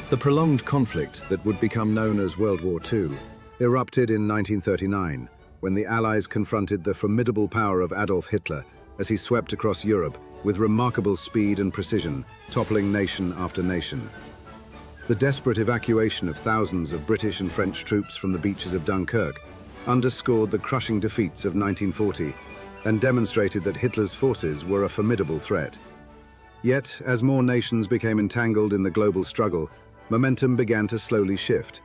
The prolonged conflict that would become known as World War II erupted in 1939 when the Allies confronted the formidable power of Adolf Hitler as he swept across Europe with remarkable speed and precision, toppling nation after nation. The desperate evacuation of thousands of British and French troops from the beaches of Dunkirk underscored the crushing defeats of 1940 and demonstrated that Hitler's forces were a formidable threat. Yet, as more nations became entangled in the global struggle, momentum began to slowly shift.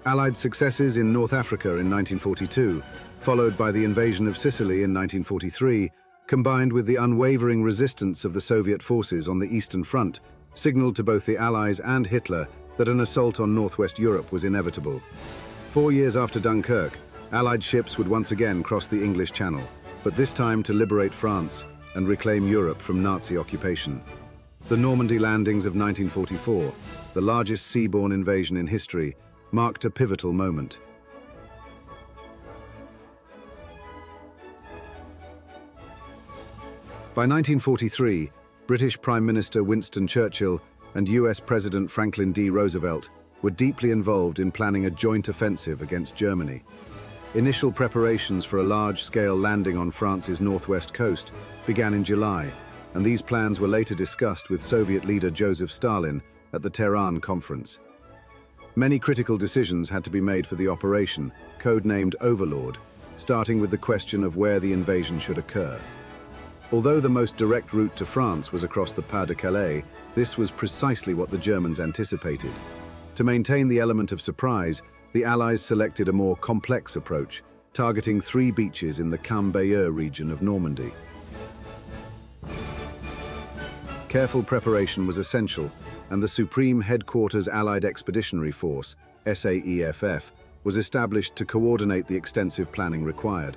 Allied successes in North Africa in 1942, followed by the invasion of Sicily in 1943, combined with the unwavering resistance of the Soviet forces on the Eastern Front, signaled to both the Allies and Hitler that an assault on northwest Europe was inevitable. 4 years after Dunkirk, Allied ships would once again cross the English Channel, but this time to liberate France and reclaim Europe from Nazi occupation. The Normandy landings of 1944, the largest seaborne invasion in history, marked a pivotal moment. By 1943, British Prime Minister Winston Churchill and US President Franklin D. Roosevelt were deeply involved in planning a joint offensive against Germany. Initial preparations for a large-scale landing on France's northwest coast began in July, and these plans were later discussed with Soviet leader Joseph Stalin at the Tehran Conference. Many critical decisions had to be made for the operation, codenamed Overlord, starting with the question of where the invasion should occur. Although the most direct route to France was across the Pas de Calais, this was precisely what the Germans anticipated. To maintain the element of surprise, the Allies selected a more complex approach, targeting 3 beaches in the Cambrai region of Normandy. Careful preparation was essential, and the Supreme Headquarters Allied Expeditionary Force, SAEFF, was established to coordinate the extensive planning required.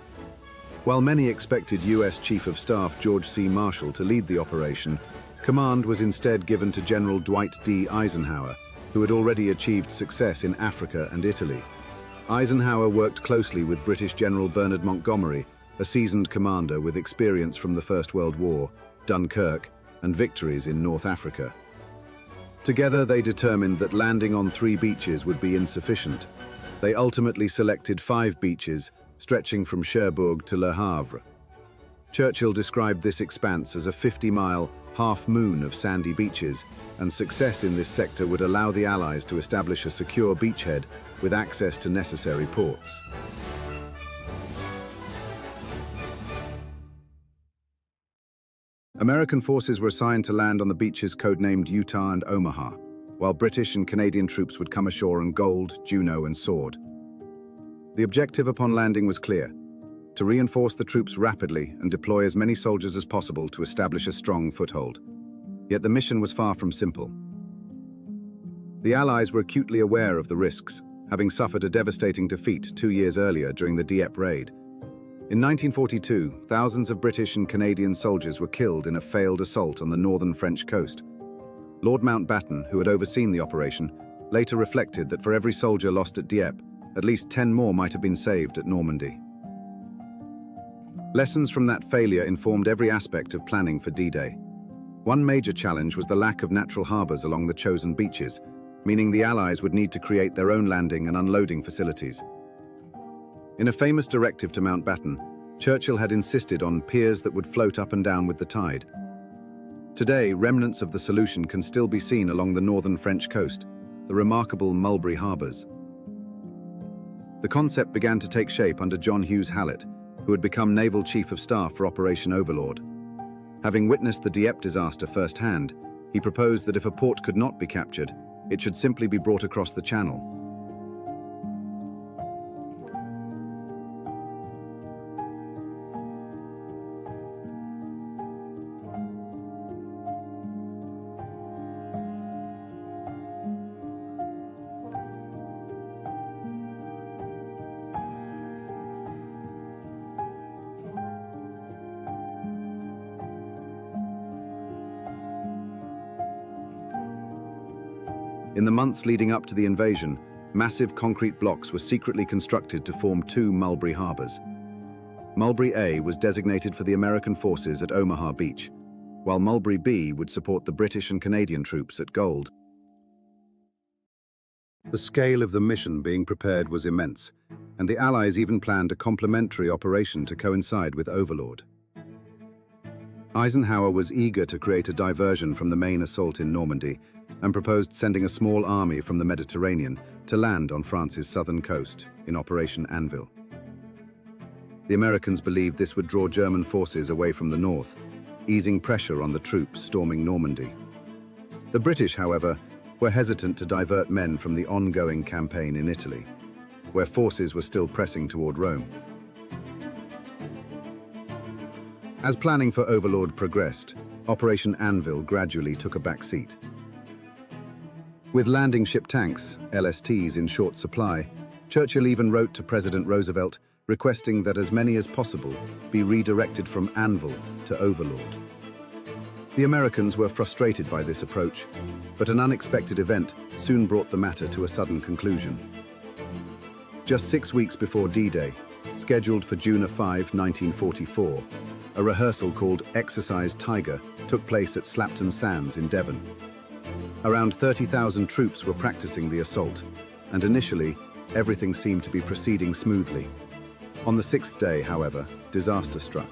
While many expected US Chief of Staff George C. Marshall to lead the operation, command was instead given to General Dwight D. Eisenhower, who had already achieved success in Africa and Italy. Eisenhower worked closely with British General Bernard Montgomery, a seasoned commander with experience from the First World War, Dunkirk, and victories in North Africa. Together, they determined that landing on 3 beaches would be insufficient. They ultimately selected 5 beaches, stretching from Cherbourg to Le Havre. Churchill described this expanse as a 50-mile, half-moon of sandy beaches, and success in this sector would allow the Allies to establish a secure beachhead with access to necessary ports. American forces were assigned to land on the beaches codenamed Utah and Omaha, while British and Canadian troops would come ashore on Gold, Juno, and Sword. The objective upon landing was clear: to reinforce the troops rapidly and deploy as many soldiers as possible to establish a strong foothold. Yet the mission was far from simple. The Allies were acutely aware of the risks, having suffered a devastating defeat 2 years earlier during the Dieppe raid. In 1942, thousands of British and Canadian soldiers were killed in a failed assault on the northern French coast. Lord Mountbatten, who had overseen the operation, later reflected that for every soldier lost at Dieppe, at least 10 more might have been saved at Normandy. Lessons from that failure informed every aspect of planning for D-Day. One major challenge was the lack of natural harbours along the chosen beaches, meaning the Allies would need to create their own landing and unloading facilities. In a famous directive to Mountbatten, Churchill had insisted on piers that would float up and down with the tide. Today, remnants of the solution can still be seen along the northern French coast, the remarkable Mulberry harbours. The concept began to take shape under John Hughes Hallett, who had become Naval Chief of Staff for Operation Overlord. Having witnessed the Dieppe disaster firsthand, he proposed that if a port could not be captured, it should simply be brought across the channel. In the months leading up to the invasion, massive concrete blocks were secretly constructed to form 2 Mulberry harbours. Mulberry A was designated for the American forces at Omaha Beach, while Mulberry B would support the British and Canadian troops at Gold. The scale of the mission being prepared was immense, and the Allies even planned a complementary operation to coincide with Overlord. Eisenhower was eager to create a diversion from the main assault in Normandy and proposed sending a small army from the Mediterranean to land on France's southern coast in Operation Anvil. The Americans believed this would draw German forces away from the north, easing pressure on the troops storming Normandy. The British, however, were hesitant to divert men from the ongoing campaign in Italy, where forces were still pressing toward Rome. As planning for Overlord progressed, Operation Anvil gradually took a back seat. With landing ship tanks, LSTs, in short supply, Churchill even wrote to President Roosevelt requesting that as many as possible be redirected from Anvil to Overlord. The Americans were frustrated by this approach, but an unexpected event soon brought the matter to a sudden conclusion. Just 6 weeks before D-Day, scheduled for June 5, 1944, a rehearsal called Exercise Tiger took place at Slapton Sands in Devon. Around 30,000 troops were practicing the assault, and initially, everything seemed to be proceeding smoothly. On the 6th day, however, disaster struck.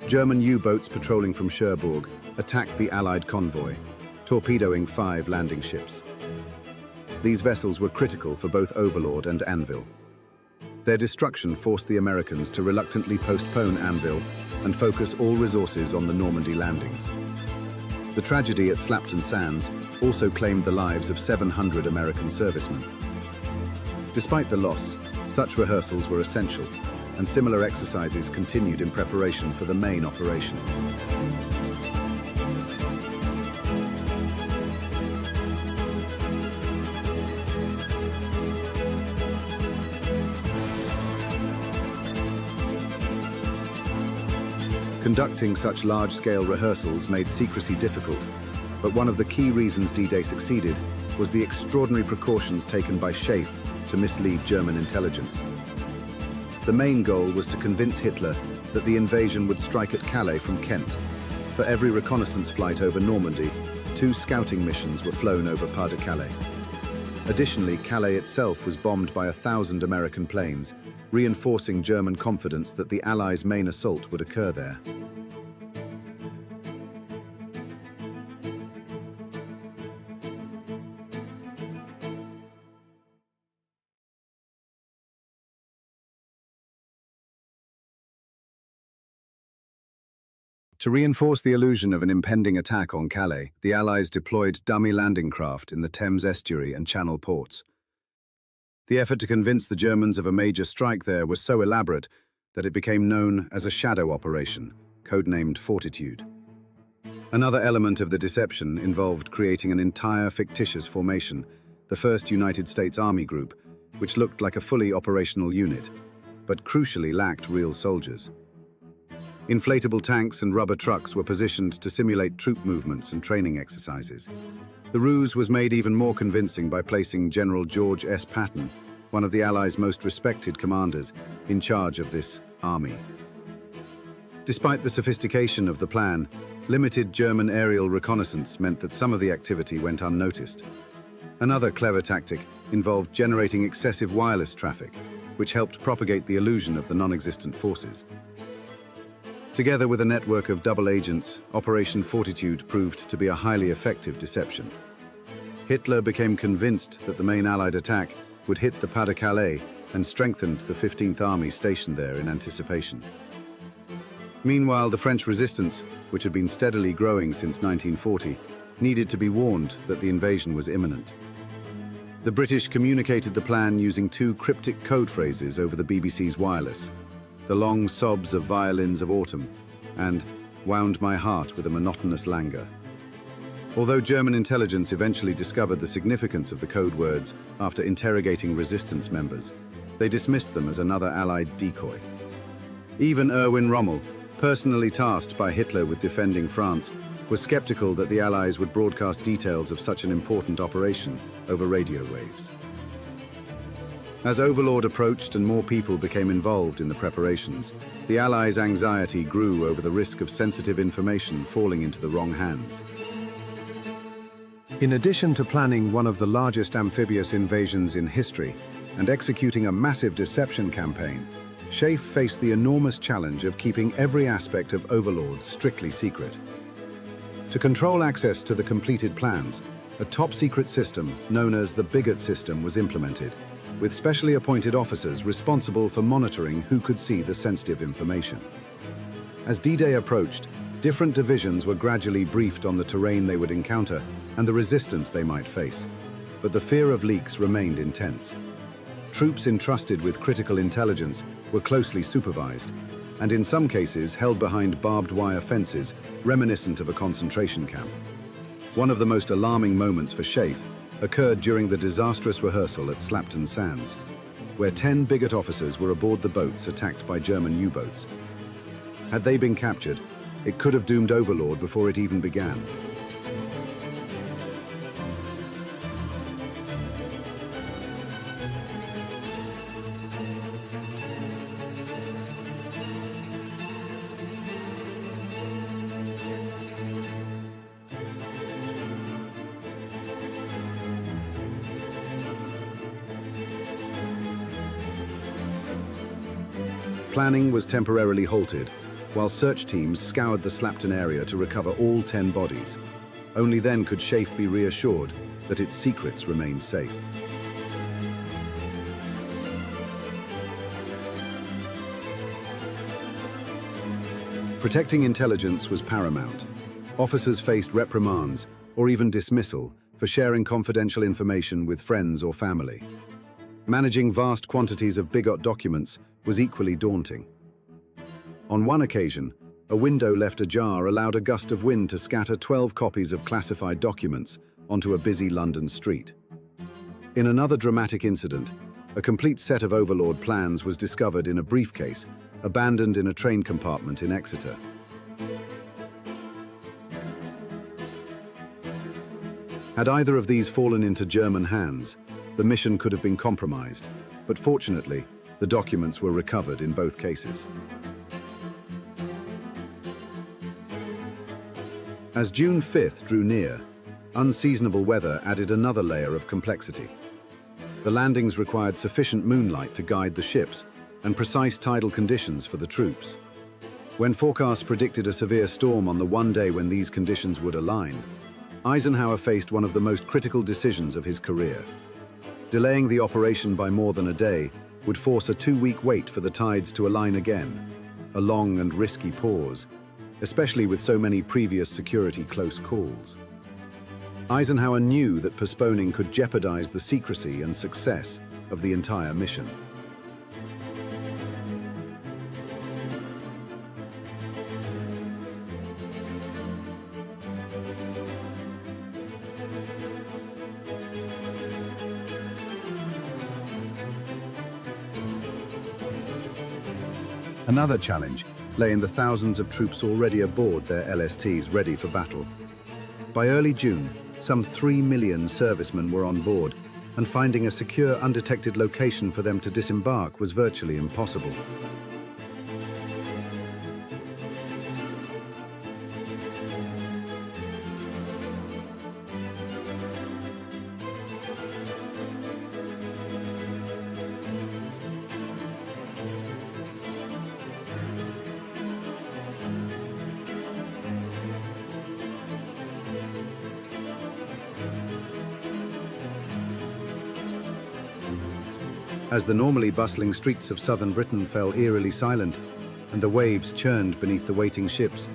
German U-boats patrolling from Cherbourg attacked the Allied convoy, torpedoing 5 landing ships. These vessels were critical for both Overlord and Anvil. Their destruction forced the Americans to reluctantly postpone Anvil and focus all resources on the Normandy landings. The tragedy at Slapton Sands also claimed the lives of 700 American servicemen. Despite the loss, such rehearsals were essential, and similar exercises continued in preparation for the main operation. Conducting such large-scale rehearsals made secrecy difficult, but one of the key reasons D-Day succeeded was the extraordinary precautions taken by Schaeff to mislead German intelligence. The main goal was to convince Hitler that the invasion would strike at Calais from Kent. For every reconnaissance flight over Normandy, 2 scouting missions were flown over Pas-de-Calais. Additionally, Calais itself was bombed by 1,000 American planes, reinforcing German confidence that the Allies' main assault would occur there. To reinforce the illusion of an impending attack on Calais, the Allies deployed dummy landing craft in the Thames estuary and Channel ports. The effort to convince the Germans of a major strike there was so elaborate that it became known as a shadow operation, codenamed Fortitude. Another element of the deception involved creating an entire fictitious formation, the 1st United States Army Group, which looked like a fully operational unit, but crucially lacked real soldiers. Inflatable tanks and rubber trucks were positioned to simulate troop movements and training exercises. The ruse was made even more convincing by placing General George S. Patton, one of the Allies' most respected commanders, in charge of this army. Despite the sophistication of the plan, limited German aerial reconnaissance meant that some of the activity went unnoticed. Another clever tactic involved generating excessive wireless traffic, which helped propagate the illusion of the non-existent forces. Together with a network of double agents, Operation Fortitude proved to be a highly effective deception. Hitler became convinced that the main Allied attack would hit the Pas-de-Calais and strengthened the 15th Army stationed there in anticipation. Meanwhile, the French resistance, which had been steadily growing since 1940, needed to be warned that the invasion was imminent. The British communicated the plan using 2 cryptic code phrases over the BBC's wireless: "The long sobs of violins of autumn," and "wound my heart with a monotonous languor." Although German intelligence eventually discovered the significance of the code words after interrogating resistance members, they dismissed them as another Allied decoy. Even Erwin Rommel, personally tasked by Hitler with defending France, was skeptical that the Allies would broadcast details of such an important operation over radio waves. As Overlord approached and more people became involved in the preparations, the Allies' anxiety grew over the risk of sensitive information falling into the wrong hands. In addition to planning one of the largest amphibious invasions in history and executing a massive deception campaign, SHAEF faced the enormous challenge of keeping every aspect of Overlord strictly secret. To control access to the completed plans, a top-secret system known as the Bigot system was implemented, with specially appointed officers responsible for monitoring who could see the sensitive information. As D-Day approached, different divisions were gradually briefed on the terrain they would encounter and the resistance they might face, but the fear of leaks remained intense. Troops entrusted with critical intelligence were closely supervised, and in some cases held behind barbed wire fences reminiscent of a concentration camp. One of the most alarming moments for SHAEF occurred during the disastrous rehearsal at Slapton Sands, where 10 Bigot officers were aboard the boats attacked by German U-boats. Had they been captured, it could have doomed Overlord before it even began. Planning was temporarily halted, while search teams scoured the Slapton area to recover all 10 bodies. Only then could SHAEF be reassured that its secrets remained safe. Protecting intelligence was paramount. Officers faced reprimands or even dismissal for sharing confidential information with friends or family. Managing vast quantities of Bigot documents was equally daunting. On one occasion, a window left ajar allowed a gust of wind to scatter 12 copies of classified documents onto a busy London street. In another dramatic incident, a complete set of Overlord plans was discovered in a briefcase, abandoned in a train compartment in Exeter. Had either of these fallen into German hands, the mission could have been compromised, but fortunately, the documents were recovered in both cases. As June 5th drew near, unseasonable weather added another layer of complexity. The landings required sufficient moonlight to guide the ships and precise tidal conditions for the troops. When forecasts predicted a severe storm on the one day when these conditions would align, Eisenhower faced one of the most critical decisions of his career. Delaying the operation by more than a day would force a 2-week wait for the tides to align again, a long and risky pause, especially with so many previous security close calls. Eisenhower knew that postponing could jeopardize the secrecy and success of the entire mission. Another challenge lay in the thousands of troops already aboard their LSTs ready for battle. By early June, some 3 million servicemen were on board, and finding a secure, undetected location for them to disembark was virtually impossible. As the normally bustling streets of southern Britain fell eerily silent and the waves churned beneath the waiting ships,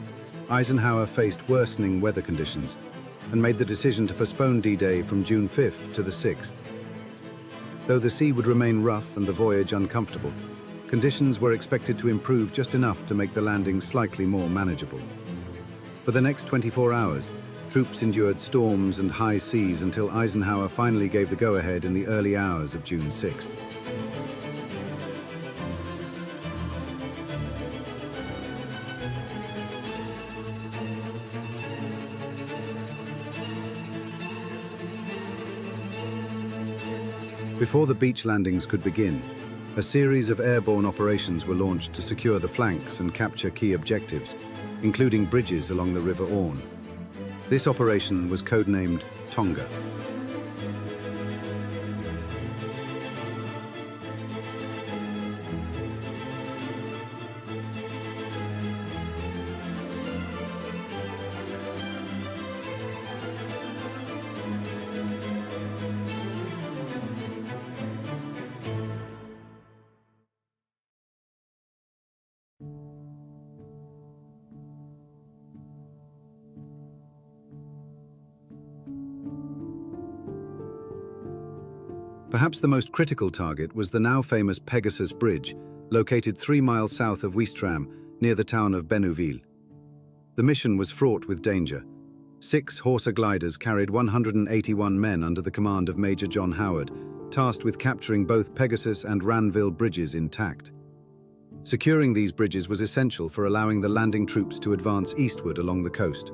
Eisenhower faced worsening weather conditions and made the decision to postpone D-Day from June 5th to the 6th. Though the sea would remain rough and the voyage uncomfortable, conditions were expected to improve just enough to make the landing slightly more manageable. For the next 24 hours, troops endured storms and high seas until Eisenhower finally gave the go-ahead in the early hours of June 6th. Before the beach landings could begin, a series of airborne operations were launched to secure the flanks and capture key objectives, including bridges along the River Orne. This operation was codenamed Tonga. Perhaps the most critical target was the now famous Pegasus Bridge, located 3 miles south of Ouistreham, near the town of Bénouville. The mission was fraught with danger. 6 Horsa gliders carried 181 men under the command of Major John Howard, tasked with capturing both Pegasus and Ranville bridges intact. Securing these bridges was essential for allowing the landing troops to advance eastward along the coast.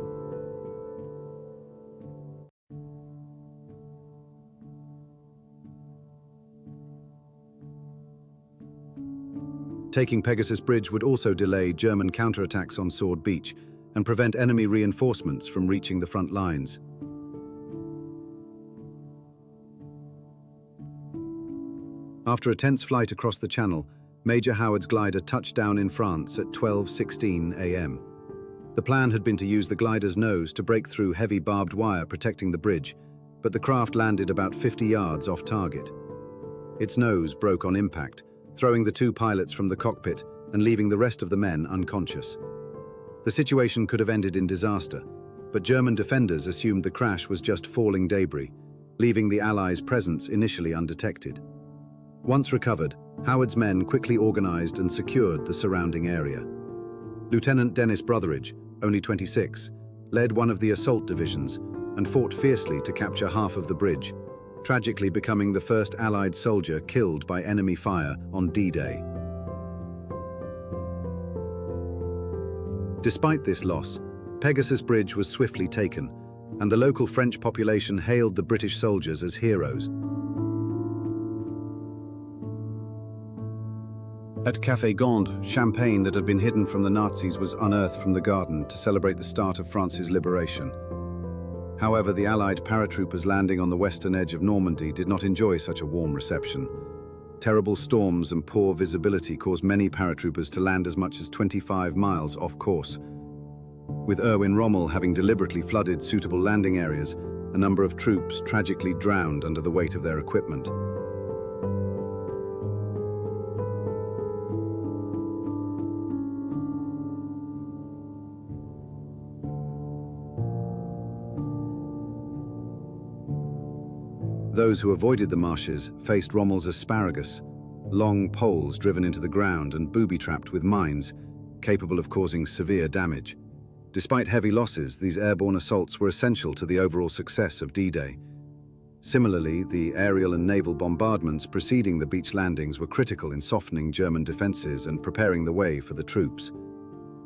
Taking Pegasus Bridge would also delay German counterattacks on Sword Beach and prevent enemy reinforcements from reaching the front lines. After a tense flight across the Channel, Major Howard's glider touched down in France at 12:16 a.m. The plan had been to use the glider's nose to break through heavy barbed wire protecting the bridge, but the craft landed about 50 yards off target. Its nose broke on impact, throwing the 2 pilots from the cockpit and leaving the rest of the men unconscious. The situation could have ended in disaster, but German defenders assumed the crash was just falling debris, leaving the Allies' presence initially undetected. Once recovered, Howard's men quickly organized and secured the surrounding area. Lieutenant Dennis Brotheridge, only 26, led one of the assault divisions and fought fiercely to capture half of the bridge, tragically becoming the first Allied soldier killed by enemy fire on D-Day. Despite this loss, Pegasus Bridge was swiftly taken, and the local French population hailed the British soldiers as heroes. At Café Gond, champagne that had been hidden from the Nazis was unearthed from the garden to celebrate the start of France's liberation. However, the Allied paratroopers landing on the western edge of Normandy did not enjoy such a warm reception. Terrible storms and poor visibility caused many paratroopers to land as much as 25 miles off course. With Erwin Rommel having deliberately flooded suitable landing areas, a number of troops tragically drowned under the weight of their equipment. Those who avoided the marshes faced Rommel's asparagus, long poles driven into the ground and booby-trapped with mines, capable of causing severe damage. Despite heavy losses, these airborne assaults were essential to the overall success of D-Day. Similarly, the aerial and naval bombardments preceding the beach landings were critical in softening German defenses and preparing the way for the troops.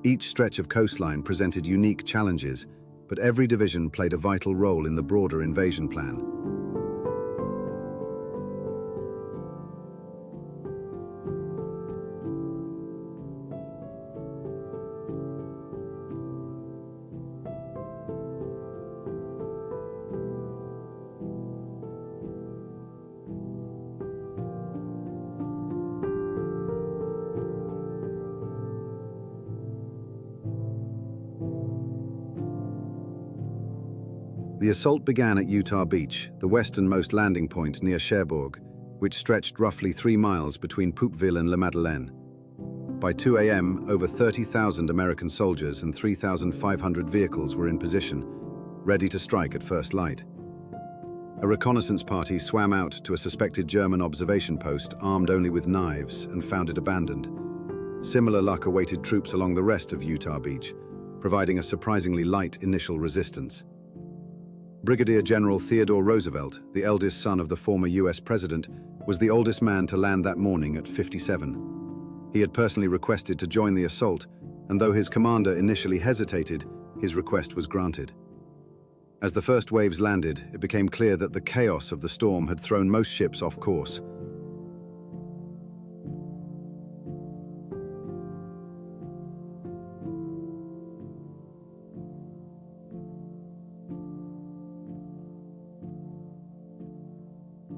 Each stretch of coastline presented unique challenges, but every division played a vital role in the broader invasion plan. The assault began at Utah Beach, the westernmost landing point near Cherbourg, which stretched roughly 3 miles between Poupeville and La Madeleine. By 2 a.m., over 30,000 American soldiers and 3,500 vehicles were in position, ready to strike at first light. A reconnaissance party swam out to a suspected German observation post armed only with knives and found it abandoned. Similar luck awaited troops along the rest of Utah Beach, providing a surprisingly light initial resistance. Brigadier General Theodore Roosevelt, the eldest son of the former US president, was the oldest man to land that morning at 57. He had personally requested to join the assault, and though his commander initially hesitated, his request was granted. As the first waves landed, it became clear that the chaos of the storm had thrown most ships off course.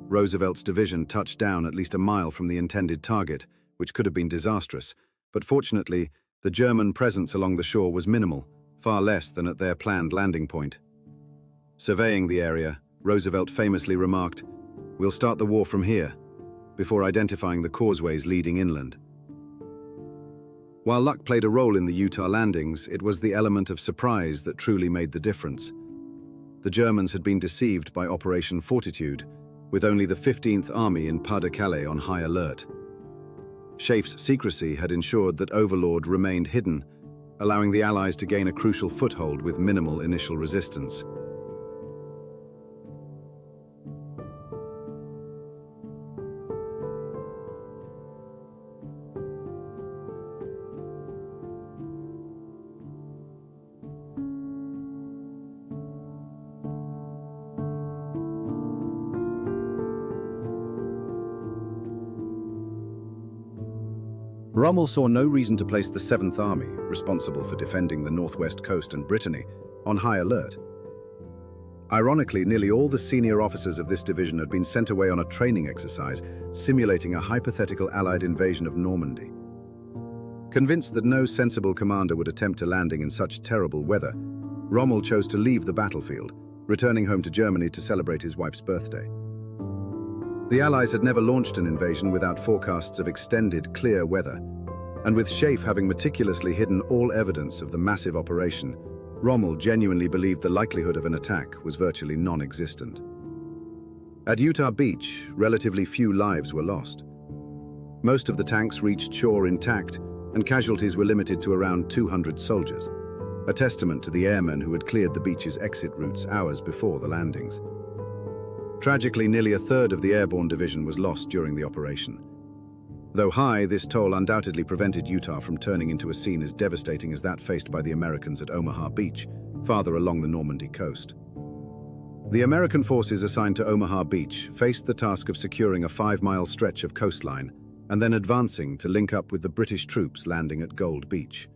Roosevelt's division touched down at least a mile from the intended target, which could have been disastrous, but fortunately, the German presence along the shore was minimal, far less than at their planned landing point. Surveying the area, Roosevelt famously remarked, "We'll start the war from here," before identifying the causeways leading inland. While luck played a role in the Utah landings, it was the element of surprise that truly made the difference. The Germans had been deceived by Operation Fortitude, with only the 15th Army in Pas-de-Calais on high alert. Scheiff's secrecy had ensured that Overlord remained hidden, allowing the Allies to gain a crucial foothold with minimal initial resistance. Rommel saw no reason to place the 7th Army, responsible for defending the northwest coast and Brittany, on high alert. Ironically, nearly all the senior officers of this division had been sent away on a training exercise, simulating a hypothetical Allied invasion of Normandy. Convinced that no sensible commander would attempt a landing in such terrible weather, Rommel chose to leave the battlefield, returning home to Germany to celebrate his wife's birthday. The Allies had never launched an invasion without forecasts of extended, clear weather, and with Scheiff having meticulously hidden all evidence of the massive operation, Rommel genuinely believed the likelihood of an attack was virtually non-existent. At Utah Beach, relatively few lives were lost. Most of the tanks reached shore intact, and casualties were limited to around 200 soldiers, a testament to the airmen who had cleared the beach's exit routes hours before the landings. Tragically, nearly a third of the Airborne division was lost during the operation. Though high, this toll undoubtedly prevented Utah from turning into a scene as devastating as that faced by the Americans at Omaha Beach, farther along the Normandy coast. The American forces assigned to Omaha Beach faced the task of securing a 5-mile stretch of coastline and then advancing to link up with the British troops landing at Gold Beach.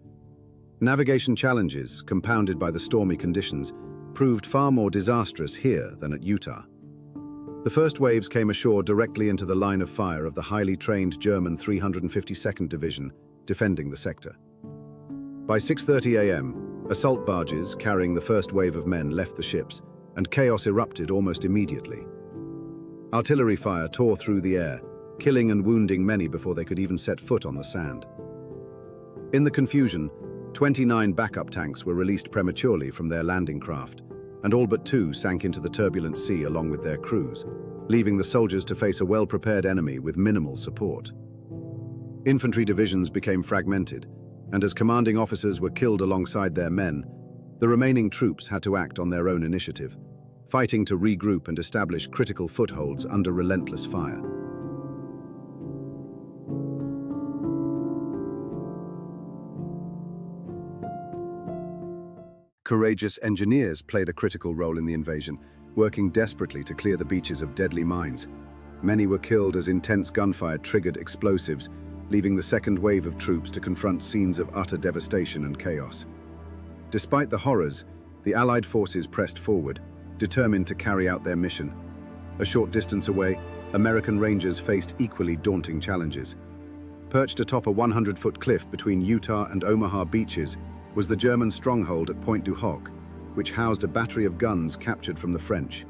Navigation challenges, compounded by the stormy conditions, proved far more disastrous here than at Utah. The first waves came ashore directly into the line of fire of the highly trained German 352nd Division, defending the sector. By 6:30 a.m., assault barges carrying the first wave of men left the ships, and chaos erupted almost immediately. Artillery fire tore through the air, killing and wounding many before they could even set foot on the sand. In the confusion, 29 backup tanks were released prematurely from their landing craft, and all but 2 sank into the turbulent sea along with their crews. leaving the soldiers to face a well-prepared enemy with minimal support. Infantry divisions became fragmented, and as commanding officers were killed alongside their men, the remaining troops had to act on their own initiative, fighting to regroup and establish critical footholds under relentless fire. Courageous engineers played a critical role in the invasion, working desperately to clear the beaches of deadly mines. Many were killed as intense gunfire triggered explosives, leaving the second wave of troops to confront scenes of utter devastation and chaos. Despite the horrors, the Allied forces pressed forward, determined to carry out their mission. A short distance away, American Rangers faced equally daunting challenges. Perched atop a 100-foot cliff between Utah and Omaha beaches was the German stronghold at Pointe du Hoc, which housed a battery of guns captured from the French.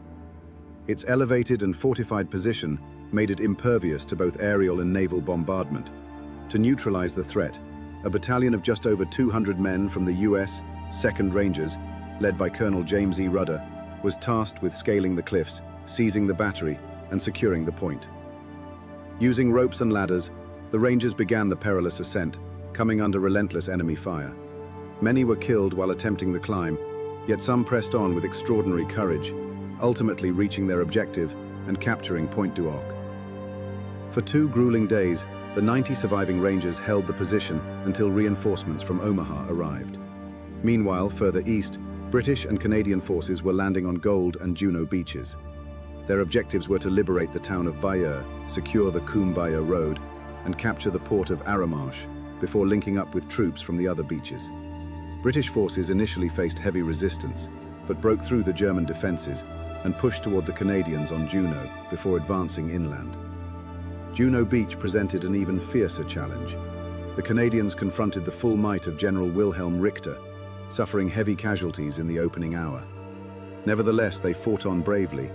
Its elevated and fortified position made it impervious to both aerial and naval bombardment. To neutralize the threat, a battalion of just over 200 men from the U.S. 2nd Rangers, led by Colonel James E. Rudder, was tasked with scaling the cliffs, seizing the battery, and securing the point. Using ropes and ladders, the Rangers began the perilous ascent, coming under relentless enemy fire. Many were killed while attempting the climb, yet some pressed on with extraordinary courage, ultimately reaching their objective and capturing Pointe du Hoc. For 2 grueling days, the 90 surviving Rangers held the position until reinforcements from Omaha arrived. Meanwhile, further east, British and Canadian forces were landing on Gold and Juno beaches. Their objectives were to liberate the town of Bayeux, secure the Coombe-Bayeux Road, and capture the port of Arromanches before linking up with troops from the other beaches. British forces initially faced heavy resistance, but broke through the German defenses and pushed toward the Canadians on Juno before advancing inland. Juno Beach presented an even fiercer challenge. The Canadians confronted the full might of General Wilhelm Richter, suffering heavy casualties in the opening hour. Nevertheless, they fought on bravely,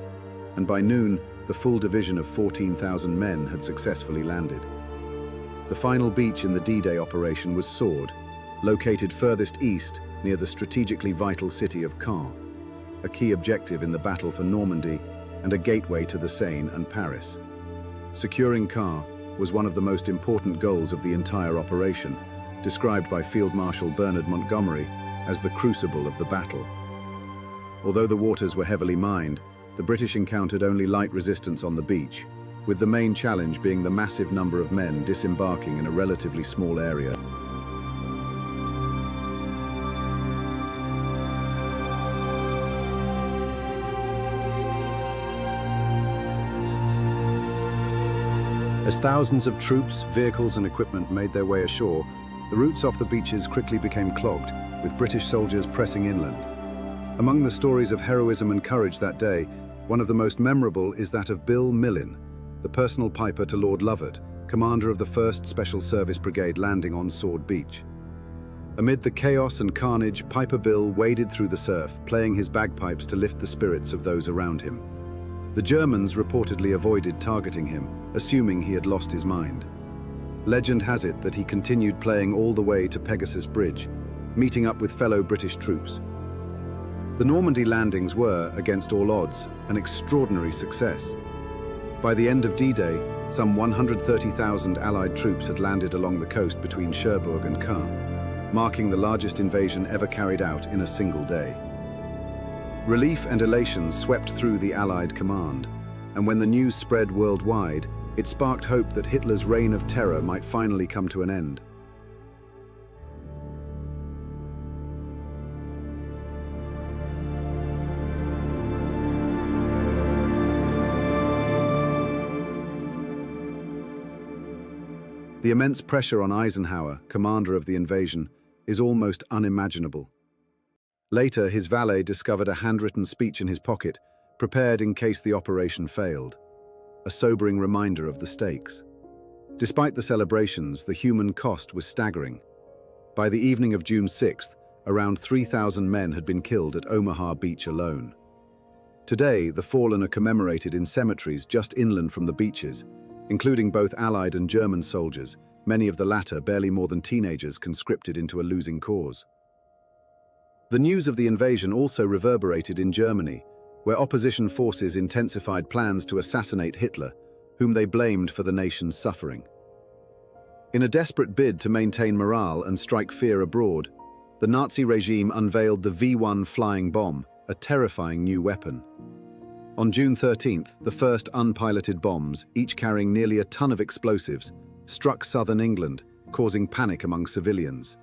and by noon, the full division of 14,000 men had successfully landed. The final beach in the D-Day operation was Sword, located furthest east near the strategically vital city of Caen, a key objective in the battle for Normandy and a gateway to the Seine and Paris. Securing Caen was one of the most important goals of the entire operation, described by Field Marshal Bernard Montgomery as the crucible of the battle. Although the waters were heavily mined, the British encountered only light resistance on the beach, with the main challenge being the massive number of men disembarking in a relatively small area. As thousands of troops, vehicles and equipment made their way ashore, the routes off the beaches quickly became clogged, with British soldiers pressing inland. Among the stories of heroism and courage that day, one of the most memorable is that of Bill Millin, the personal piper to Lord Lovat, commander of the 1st Special Service Brigade landing on Sword Beach. Amid the chaos and carnage, Piper Bill waded through the surf, playing his bagpipes to lift the spirits of those around him. The Germans reportedly avoided targeting him, assuming he had lost his mind. Legend has it that he continued playing all the way to Pegasus Bridge, meeting up with fellow British troops. The Normandy landings were, against all odds, an extraordinary success. By the end of D-Day, some 130,000 Allied troops had landed along the coast between Cherbourg and Caen, marking the largest invasion ever carried out in a single day. Relief and elation swept through the Allied command, and when the news spread worldwide, it sparked hope that Hitler's reign of terror might finally come to an end. The immense pressure on Eisenhower, commander of the invasion, is almost unimaginable. Later, his valet discovered a handwritten speech in his pocket, prepared in case the operation failed. A sobering reminder of the stakes. Despite the celebrations, the human cost was staggering. By the evening of June 6th, around 3,000 men had been killed at Omaha Beach alone. Today, the fallen are commemorated in cemeteries just inland from the beaches, including both Allied and German soldiers, many of the latter barely more than teenagers conscripted into a losing cause. The news of the invasion also reverberated in Germany, where opposition forces intensified plans to assassinate Hitler, whom they blamed for the nation's suffering. In a desperate bid to maintain morale and strike fear abroad, the Nazi regime unveiled the V1 flying bomb, a terrifying new weapon. On June 13th, the first unpiloted bombs, each carrying nearly a ton of explosives, struck southern England, causing panic among civilians.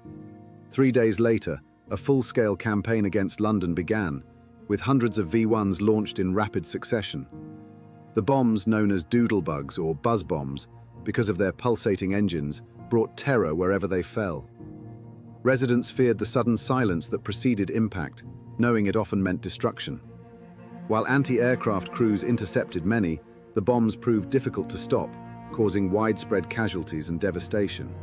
3 days later, a full-scale campaign against London began, with hundreds of V1s launched in rapid succession. The bombs, known as doodlebugs or buzz bombs, because of their pulsating engines, brought terror wherever they fell. Residents feared the sudden silence that preceded impact, knowing it often meant destruction. While anti-aircraft crews intercepted many, the bombs proved difficult to stop, causing widespread casualties and devastation.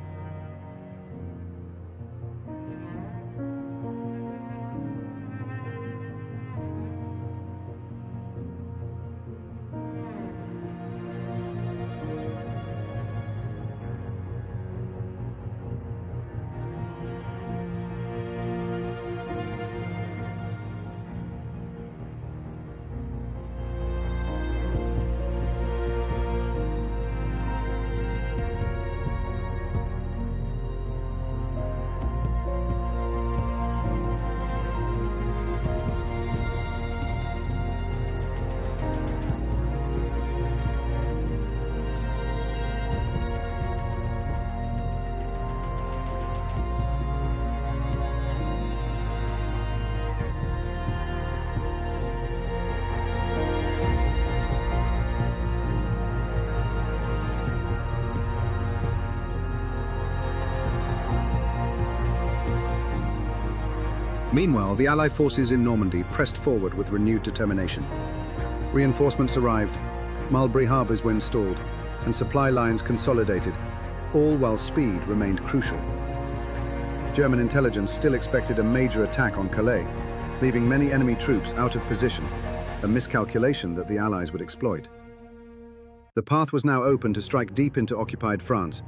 Meanwhile, the Allied forces in Normandy pressed forward with renewed determination. Reinforcements arrived, Mulberry harbors were installed, and supply lines consolidated, all while speed remained crucial. German intelligence still expected a major attack on Calais, leaving many enemy troops out of position, a miscalculation that the Allies would exploit. The path was now open to strike deep into occupied France,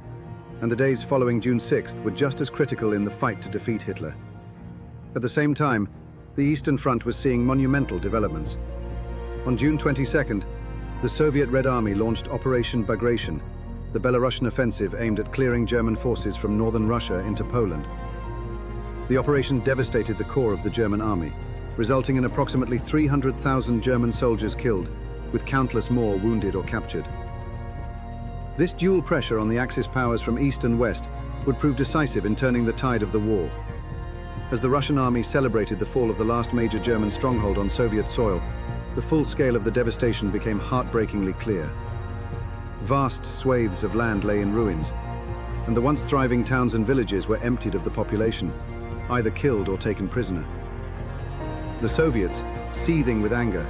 and the days following June 6th were just as critical in the fight to defeat Hitler. At the same time, the Eastern Front was seeing monumental developments. On June 22nd, the Soviet Red Army launched Operation Bagration, the Belarusian offensive aimed at clearing German forces from northern Russia into Poland. The operation devastated the core of the German army, resulting in approximately 300,000 German soldiers killed, with countless more wounded or captured. This dual pressure on the Axis powers from east and west would prove decisive in turning the tide of the war. As the Russian army celebrated the fall of the last major German stronghold on Soviet soil, the full scale of the devastation became heartbreakingly clear. Vast swathes of land lay in ruins, and the once thriving towns and villages were emptied of the population, either killed or taken prisoner. The Soviets, seething with anger,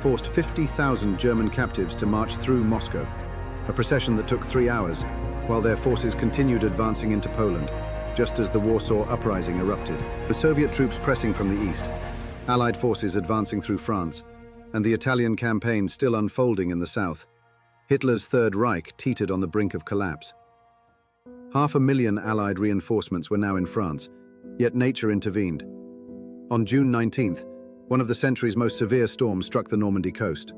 forced 50,000 German captives to march through Moscow, a procession that took 3 hours, while their forces continued advancing into Poland, just as the Warsaw Uprising erupted. The Soviet troops pressing from the east, Allied forces advancing through France, and the Italian campaign still unfolding in the south, Hitler's Third Reich teetered on the brink of collapse. 500,000 Allied reinforcements were now in France, yet nature intervened. On June 19th, one of the century's most severe storms struck the Normandy coast.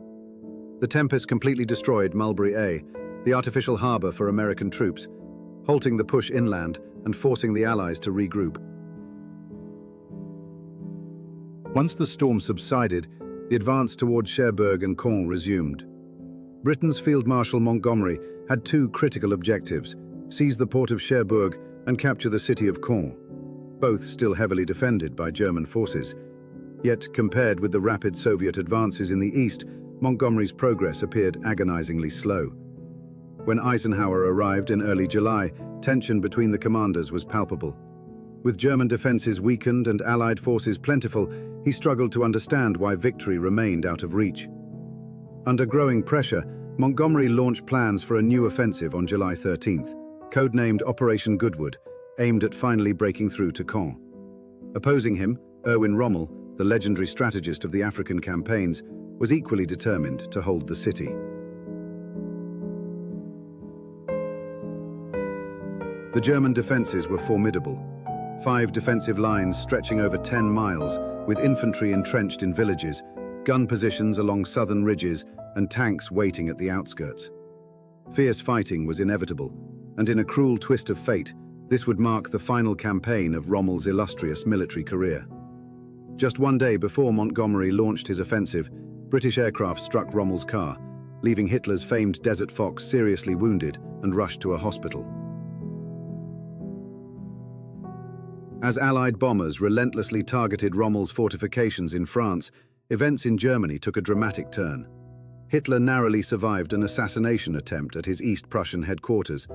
The tempest completely destroyed WWII, the artificial harbor for American troops, halting the push inland and forcing the Allies to regroup. Once the storm subsided, the advance towards Cherbourg and Caen resumed. Britain's Field Marshal Montgomery had 2 critical objectives: seize the port of Cherbourg and capture the city of Caen, both still heavily defended by German forces. Yet, compared with the rapid Soviet advances in the east, Montgomery's progress appeared agonizingly slow. When Eisenhower arrived in early July, tension between the commanders was palpable. With German defenses weakened and Allied forces plentiful, he struggled to understand why victory remained out of reach. Under growing pressure, Montgomery launched plans for a new offensive on July 13th, codenamed Operation Goodwood, aimed at finally breaking through to Caen. Opposing him, Erwin Rommel, the legendary strategist of the African campaigns, was equally determined to hold the city. The German defenses were formidable. 5 defensive lines stretching over 10 miles, with infantry entrenched in villages, gun positions along southern ridges and tanks waiting at the outskirts. Fierce fighting was inevitable, and in a cruel twist of fate, this would mark the final campaign of Rommel's illustrious military career. Just one day before Montgomery launched his offensive, British aircraft struck Rommel's car, leaving Hitler's famed Desert Fox seriously wounded and rushed to a hospital. As Allied bombers relentlessly targeted Rommel's fortifications in France, events in Germany took a dramatic turn. Hitler narrowly survived an assassination attempt at his East Prussian headquarters,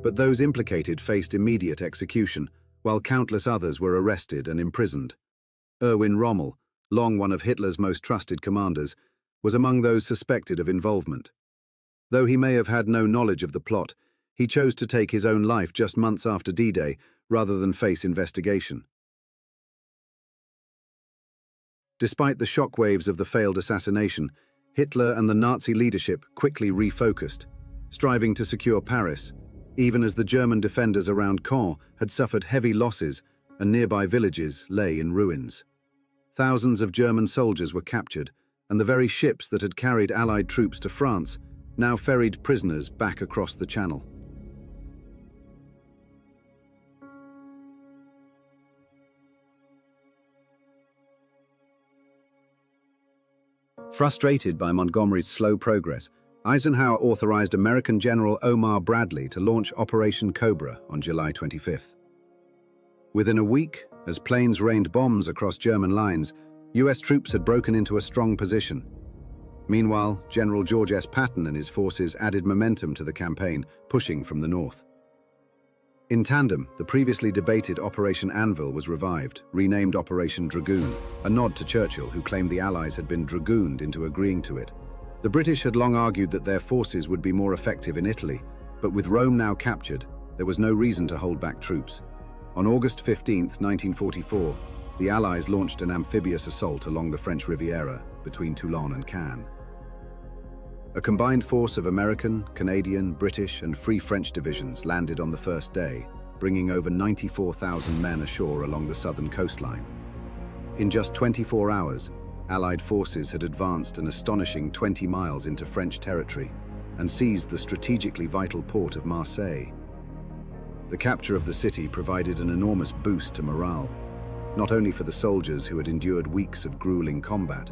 but those implicated faced immediate execution, while countless others were arrested and imprisoned. Erwin Rommel, long one of Hitler's most trusted commanders, was among those suspected of involvement. Though he may have had no knowledge of the plot, he chose to take his own life just months after D-Day rather than face investigation. Despite the shockwaves of the failed assassination, Hitler and the Nazi leadership quickly refocused, striving to secure Paris, even as the German defenders around Caen had suffered heavy losses and nearby villages lay in ruins. Thousands of German soldiers were captured, and the very ships that had carried Allied troops to France now ferried prisoners back across the Channel. Frustrated by Montgomery's slow progress, Eisenhower authorized American General Omar Bradley to launch Operation Cobra on July 25th. Within a week, as planes rained bombs across German lines, US troops had broken into a strong position. Meanwhile, General George S. Patton and his forces added momentum to the campaign, pushing from the north. In tandem, the previously debated Operation Anvil was revived, renamed Operation Dragoon, a nod to Churchill, who claimed the Allies had been dragooned into agreeing to it. The British had long argued that their forces would be more effective in Italy, but with Rome now captured, there was no reason to hold back troops. On August 15, 1944, the Allies launched an amphibious assault along the French Riviera between Toulon and Cannes. A combined force of American, Canadian, British, and Free French divisions landed on the first day, bringing over 94,000 men ashore along the southern coastline. In just 24 hours, Allied forces had advanced an astonishing 20 miles into French territory and seized the strategically vital port of Marseille. The capture of the city provided an enormous boost to morale, not only for the soldiers who had endured weeks of grueling combat,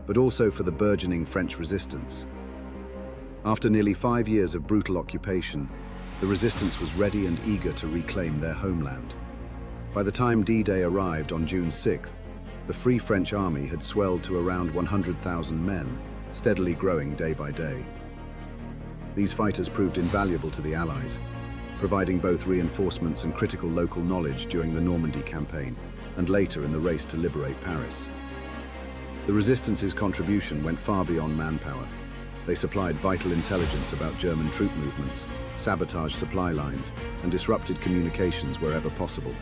but also for the burgeoning French resistance. After nearly 5 years of brutal occupation, the resistance was ready and eager to reclaim their homeland. By the time D-Day arrived on June 6th, the Free French Army had swelled to around 100,000 men, steadily growing day by day. These fighters proved invaluable to the Allies, providing both reinforcements and critical local knowledge during the Normandy campaign, and later in the race to liberate Paris. The Resistance's contribution went far beyond manpower. They supplied vital intelligence about German troop movements, sabotaged supply lines, and disrupted communications wherever possible.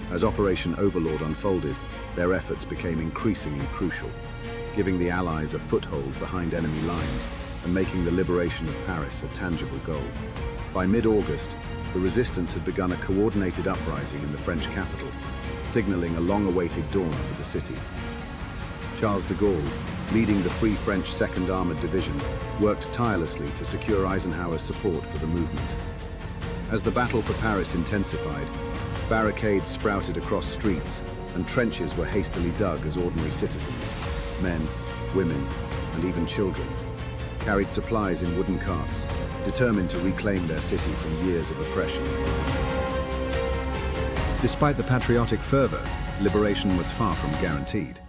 As Operation Overlord unfolded, their efforts became increasingly crucial, giving the Allies a foothold behind enemy lines and making the liberation of Paris a tangible goal. By mid-August, the resistance had begun a coordinated uprising in the French capital, signaling a long-awaited dawn for the city. Charles de Gaulle, leading the Free French 2nd Armored Division, worked tirelessly to secure Eisenhower's support for the movement. As the battle for Paris intensified, barricades sprouted across streets and trenches were hastily dug as ordinary citizens, men, women, and even children, carried supplies in wooden carts, determined to reclaim their city from years of oppression. Despite the patriotic fervor, liberation was far from guaranteed.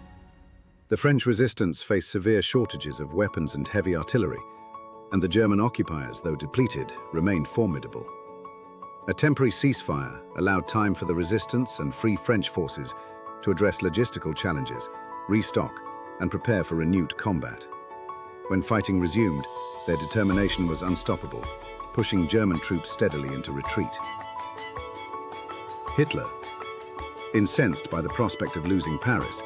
The French resistance faced severe shortages of weapons and heavy artillery, and the German occupiers, though depleted, remained formidable. A temporary ceasefire allowed time for the resistance and Free French forces to address logistical challenges, restock, and prepare for renewed combat. When fighting resumed, their determination was unstoppable, pushing German troops steadily into retreat. Hitler, incensed by the prospect of losing Paris,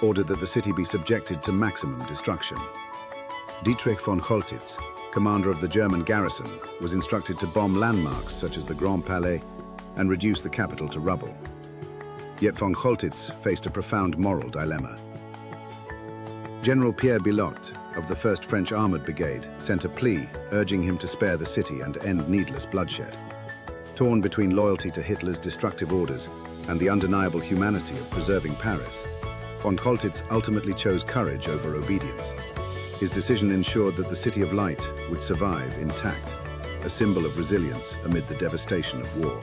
ordered that the city be subjected to maximum destruction. Dietrich von Choltitz, commander of the German garrison, was instructed to bomb landmarks such as the Grand Palais and reduce the capital to rubble. Yet von Choltitz faced a profound moral dilemma. General Pierre Billotte of the 1st French Armored Brigade sent a plea urging him to spare the city and end needless bloodshed. Torn between loyalty to Hitler's destructive orders and the undeniable humanity of preserving Paris, von Choltitz ultimately chose courage over obedience. His decision ensured that the City of Light would survive intact, a symbol of resilience amid the devastation of war.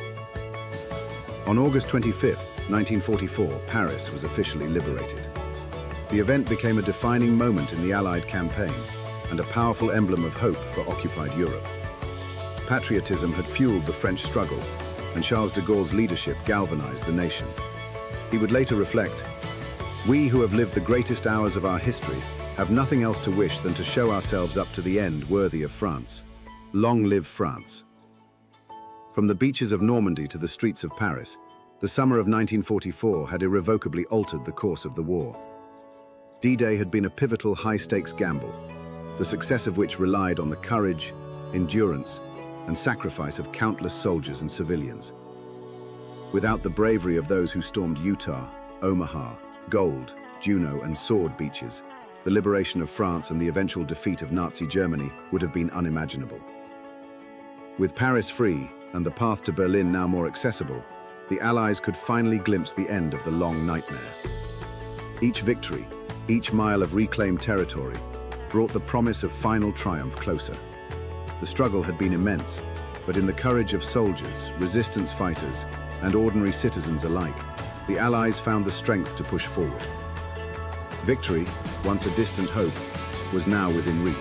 On August 25, 1944, Paris was officially liberated. The event became a defining moment in the Allied campaign and a powerful emblem of hope for occupied Europe. Patriotism had fueled the French struggle, and Charles de Gaulle's leadership galvanized the nation. He would later reflect, "We who have lived the greatest hours of our history have nothing else to wish than to show ourselves up to the end worthy of France. Long live France." From the beaches of Normandy to the streets of Paris, the summer of 1944 had irrevocably altered the course of the war. D-Day had been a pivotal high-stakes gamble, the success of which relied on the courage, endurance, and sacrifice of countless soldiers and civilians. Without the bravery of those who stormed Utah, Omaha, Gold, Juno, and Sword beaches, the liberation of France and the eventual defeat of Nazi Germany would have been unimaginable. With Paris free and the path to Berlin now more accessible, the Allies could finally glimpse the end of the long nightmare. Each victory, each mile of reclaimed territory, brought the promise of final triumph closer. The struggle had been immense, but in the courage of soldiers, resistance fighters, and ordinary citizens alike, the Allies found the strength to push forward. Victory, once a distant hope, was now within reach.